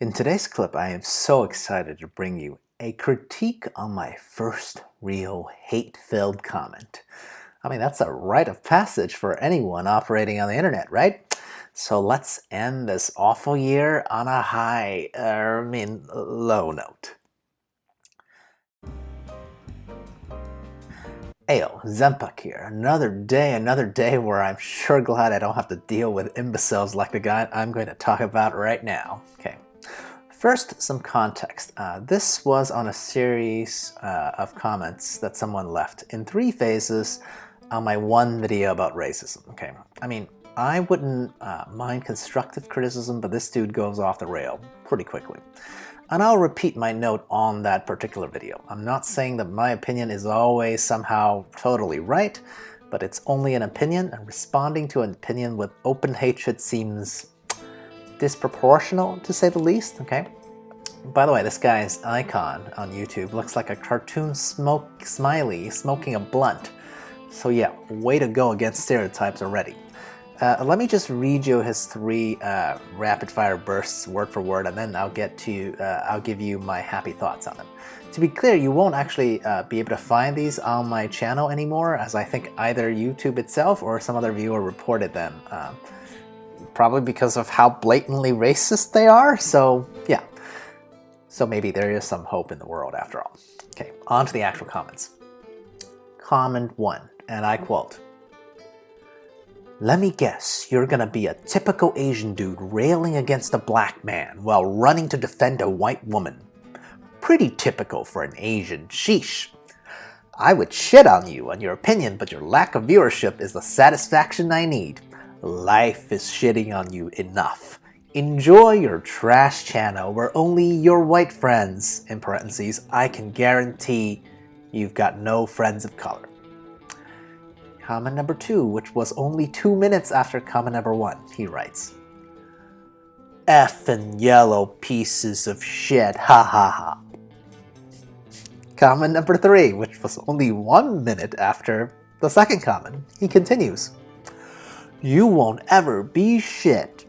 In today's clip, I am so excited to bring you a critique on my first real hate-filled comment. I mean, that's a rite of passage for anyone operating on the internet, right? So let's end this awful year on a low note. Ayo, XenPuck here. Another day where I'm sure glad I don't have to deal with imbeciles like the guy I'm going to talk about right now. Okay. First, some context. This was on a series of comments that someone left in 3 phases on my one video about racism. Okay, I mean, I wouldn't mind constructive criticism, but this dude goes off the rail pretty quickly. And I'll repeat my note on that particular video. I'm not saying that my opinion is always somehow totally right, but it's only an opinion, and responding to an opinion with open hatred seems disproportional, to say the least. Okay. By the way, this guy's icon on YouTube looks like a cartoon smiley smoking a blunt. So yeah, way to go against stereotypes already. Let me just read you his 3 rapid-fire bursts word for word, and then I'll give you my happy thoughts on them. To be clear, you won't actually be able to find these on my channel anymore, as I think either YouTube itself or some other viewer reported them. Probably because of how blatantly racist they are, so yeah. So maybe there is some hope in the world after all. Okay, on to the actual comments. Comment 1, and I quote, "Let me guess, you're gonna be a typical Asian dude railing against a black man while running to defend a white woman. Pretty typical for an Asian, sheesh. I would shit on you and your opinion, but your lack of viewership is the satisfaction I need. Life is shitting on you enough. Enjoy your trash channel where only your white friends, in parentheses, I can guarantee you've got no friends of color." Comment number 2, which was only 2 minutes after comment number 1, he writes, "Effing yellow pieces of shit, ha ha ha." Comment number 3, which was only 1 minute after the second comment, he continues, "You won't ever be shit.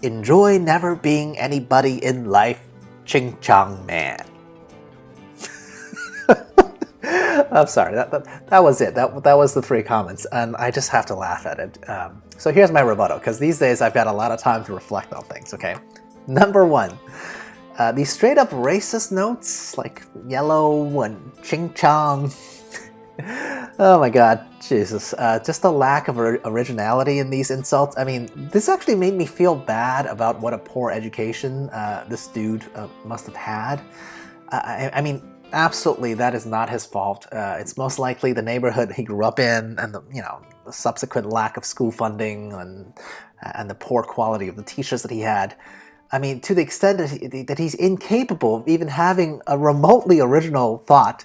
Enjoy never being anybody in life, Ching Chong Man." I'm sorry, that was it. That was the 3 comments, and I just have to laugh at it. So here's my rebuttal, because these days I've got a lot of time to reflect on things, okay? Number 1, these straight up racist notes, like yellow and ching chong. Oh my god, Jesus. Just the lack of originality in these insults. I mean, this actually made me feel bad about what a poor education this dude must have had. I mean, absolutely, that is not his fault. It's most likely the neighborhood he grew up in, and the subsequent lack of school funding and the poor quality of the teachers that he had. I mean, to the extent that he's incapable of even having a remotely original thought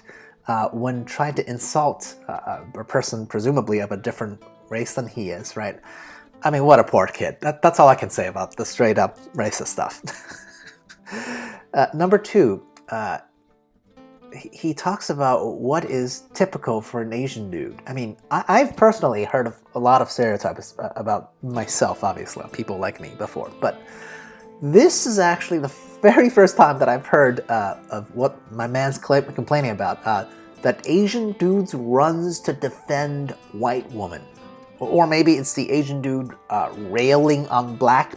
when trying to insult a person presumably of a different race than he is, right? I mean, what a poor kid. That's all I can say about the straight up racist stuff. Number 2, he talks about what is typical for an Asian dude. I mean, I've personally heard of a lot of stereotypes about myself, obviously, people like me before, but this is actually the very first time that I've heard of what my man's complaining about, that Asian dudes runs to defend white woman. Or maybe it's the Asian dude railing on black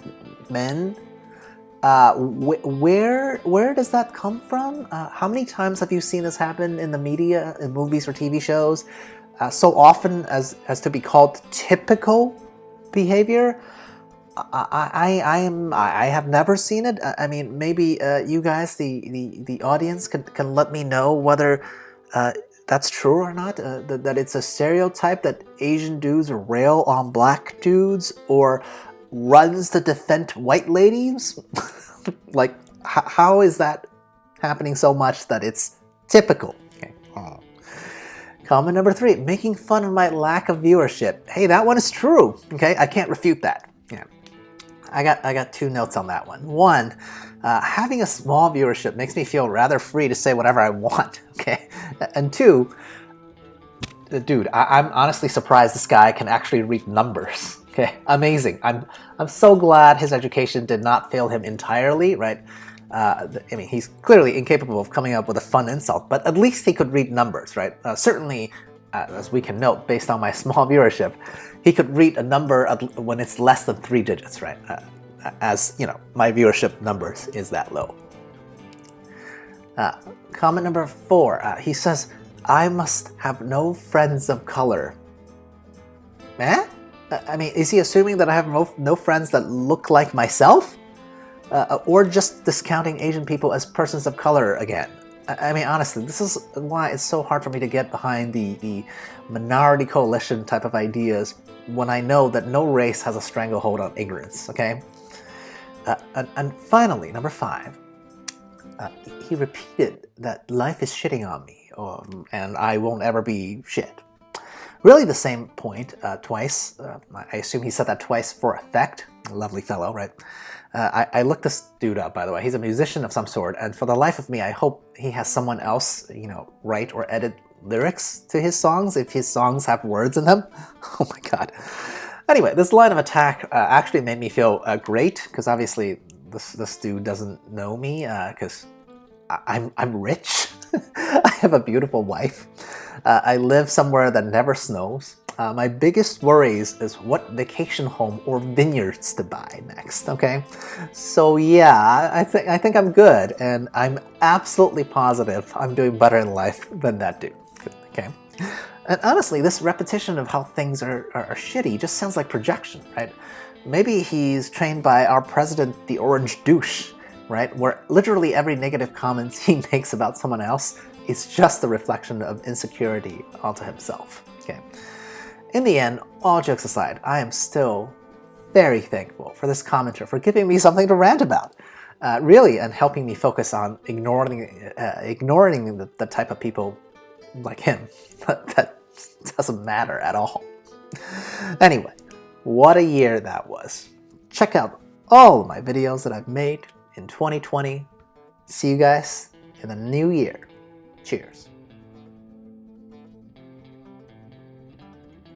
men. Where does that come from? How many times have you seen this happen in the media, in movies or TV shows? So often as to be called typical behavior? I have never seen it. I mean, maybe you guys, the audience, can let me know whether that's true or not. That it's a stereotype that Asian dudes rail on black dudes or runs to defend white ladies. Like, how is that happening so much that it's typical? Okay. Comment number 3, making fun of my lack of viewership. Hey, that one is true. Okay, I can't refute that. Yeah. I got 2 notes on that one. 1, having a small viewership makes me feel rather free to say whatever I want, okay? And 2, dude, I'm honestly surprised this guy can actually read numbers. Okay, amazing. I'm so glad his education did not fail him entirely, right? I mean, he's clearly incapable of coming up with a fun insult, but at least he could read numbers, right? Certainly, as we can note, based on my small viewership, he could read a number when it's less than 3 digits, right? As, you know, my viewership numbers is that low. Comment number 4, he says, I must have no friends of color. Eh? I mean, is he assuming that I have no friends that look like myself? Or just discounting Asian people as persons of color again? I mean, honestly, this is why it's so hard for me to get behind the minority coalition type of ideas when I know that no race has a stranglehold on ignorance, okay? And finally, number 5, he repeated that life is shitting on me, and I won't ever be shit. Really the same point twice. I assume he said that twice for effect. A lovely fellow, right? I looked this dude up, by the way. He's a musician of some sort, and for the life of me, I hope he has someone else, you know, write or edit lyrics to his songs if his songs have words in them. Oh my god. Anyway, this line of attack actually made me feel great, because obviously this dude doesn't know me, because I'm rich. I have a beautiful wife. I live somewhere that never snows. My biggest worries is what vacation home or vineyards to buy next, okay? So yeah, I think I'm good, and I'm absolutely positive I'm doing better in life than that dude, okay? And honestly, this repetition of how things are shitty just sounds like projection, right? Maybe he's trained by our president, the orange douche, right? Where literally every negative comment he makes about someone else is just a reflection of insecurity onto himself, okay? In the end, all jokes aside, I am still very thankful for this commenter for giving me something to rant about, really, and helping me focus on ignoring the type of people like him that doesn't matter at all. Anyway, what a year that was. Check out all of my videos that I've made in 2020. See you guys in the new year. Cheers.